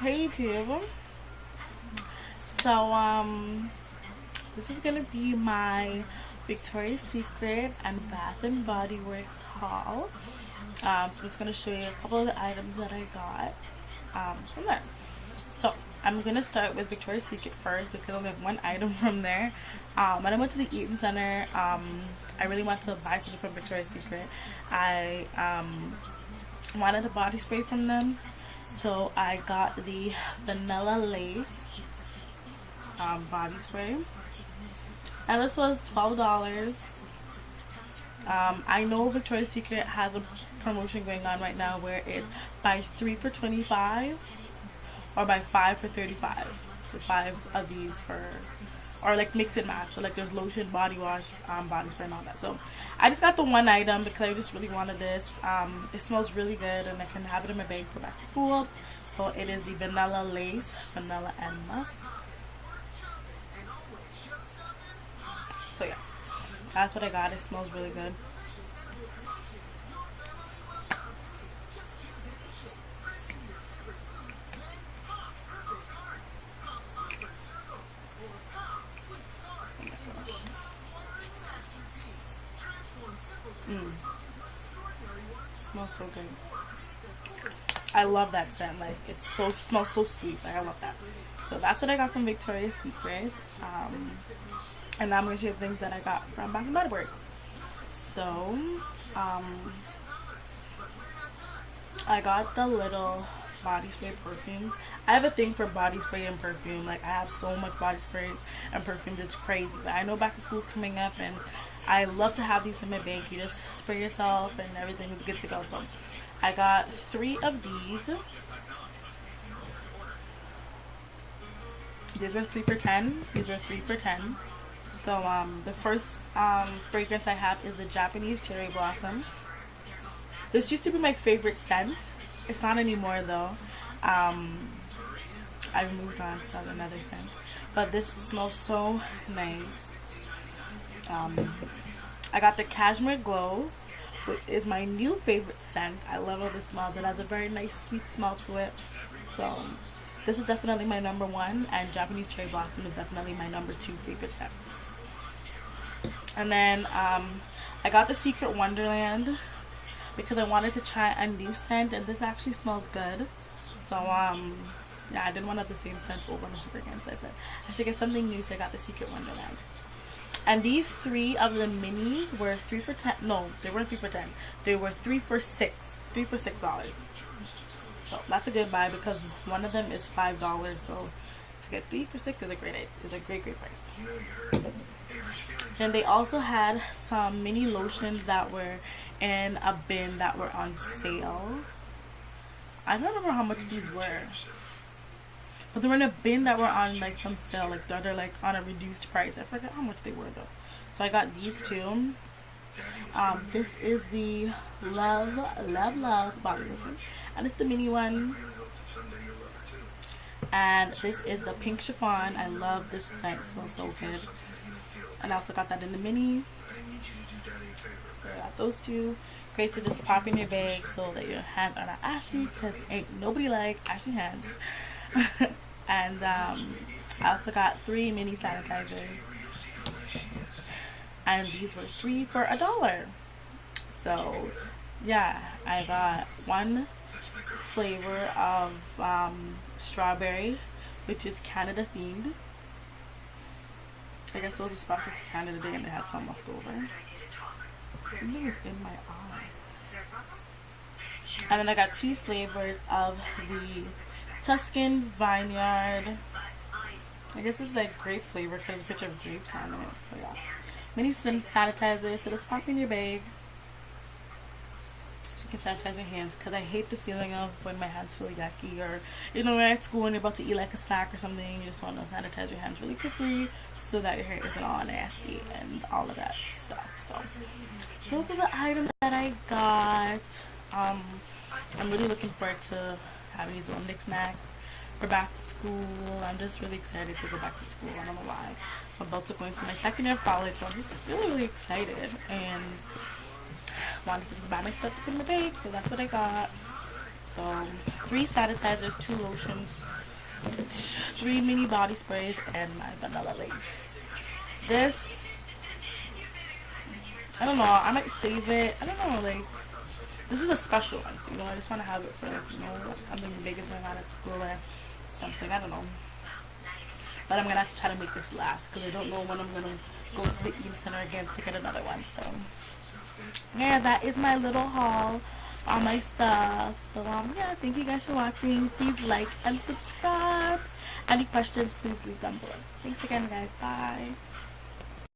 Hey YouTube. So this is gonna be my Victoria's Secret and Bath and Body Works haul. So I'm just gonna show you a couple of the items that I got from there. So I'm gonna start with Victoria's Secret first because I only have one item from there. When I went to the Eaton Center, I really want to buy something from Victoria's Secret. I wanted a body spray from them, so I got the Vanilla Lace body spray, and this was $12. I know Victoria's Secret has a promotion going on right now where it's buy 3 for 25 or buy 5 for 35. So 5 of these for, or like mix and match. So like there's lotion, body wash, body spray and all that. So I just got the one item because I just really wanted this. It smells really good and I can have it in my bag for back to school. So it is the Vanilla Lace, Vanilla and Musk. So yeah, that's what I got. It smells really good. Smells so good. I love that scent. Like smells so sweet. Like I love that. So that's what I got from Victoria's Secret. And now I'm gonna show you things that I got from Bath and Body Works. So I got the little body spray perfumes. I have a thing for body spray and perfume. Like I have so much body sprays and perfumes, it's crazy. But I know back to school is coming up and I love to have these in my bag. You just spray yourself and everything is good to go. So I got 3 of these. These were 3 for 10. These were 3 for 10. So the first fragrance I have is the Japanese Cherry Blossom. This used to be my favorite scent. It's not anymore though. I moved on to another scent. But this smells so nice. I got the Cashmere Glow, which is my new favorite scent. I love how this smells. It has a very nice sweet smell to it. So this is definitely my number 1, and Japanese Cherry Blossom is definitely my number 2 favorite scent. And then I got the Secret Wonderland because I wanted to try a new scent, and this actually smells good. So yeah, I didn't want to have the same scents over and over again, so I said I should get something new, so I got the Secret Wonderland. And these 3 of the minis were 3 for 10. No, they weren't 3 for 10. They were 3 for 6. 3 for $6. So that's a good buy because one of them is $5. So to get 3 for 6 is a great price. And they also had some mini lotions that were in a bin that were on sale. I don't remember how much these were, but they were in a bin that were on like some sale, like they're like on a reduced price. I forgot how much they were though. So I got these 2. This is the Love body lotion, and it's the mini one. And this is the Pink Chiffon. I love this scent. It smells so good. And I also got that in the mini. So I got those 2. Great to just pop in your bag so that your hands are not ashy, because ain't nobody like ashy hands. And I also got 3 mini sanitizers, and these were 3 for $1. So yeah, I got 1 flavor of strawberry, which is Canada themed. I guess those are special for Canada Day and they had some left over. Something is in my eye. And then I got 2 flavors of the Tuscan Vineyard. I guess this is like grape flavor because there's a picture of grapes on it. But yeah, mini sanitizer. So just pop in your bag so you can sanitize your hands, because I hate the feeling of when my hands feel yucky, or you know, when you're at school and you're about to eat like a snack or something, you just want to sanitize your hands really quickly so that your hair isn't all nasty and all of that stuff. So those are the items that I got. I'm really looking forward to having these little knickknacks for back to school. I'm just really excited to go back to school. I don't know why. I'm about to go into my 2nd year of college, so I'm just really excited and wanted to just buy my stuff to put in the bag. So that's what I got. So So 3 sanitizers, 2 lotions, 3 mini body sprays, and my vanilla lace. This, I don't know, I might save it. I don't know, like, this is a special one, so, you know, I just want to have it for, you know, something big is going on at school or something, I don't know. But I'm going to have to try to make this last, because I don't know when I'm going to go to the Eating Center again to get another one, so. Yeah, that is my little haul on my stuff. So, yeah, thank you guys for watching. Please like and subscribe. Any questions, please leave them below. Thanks again, guys. Bye.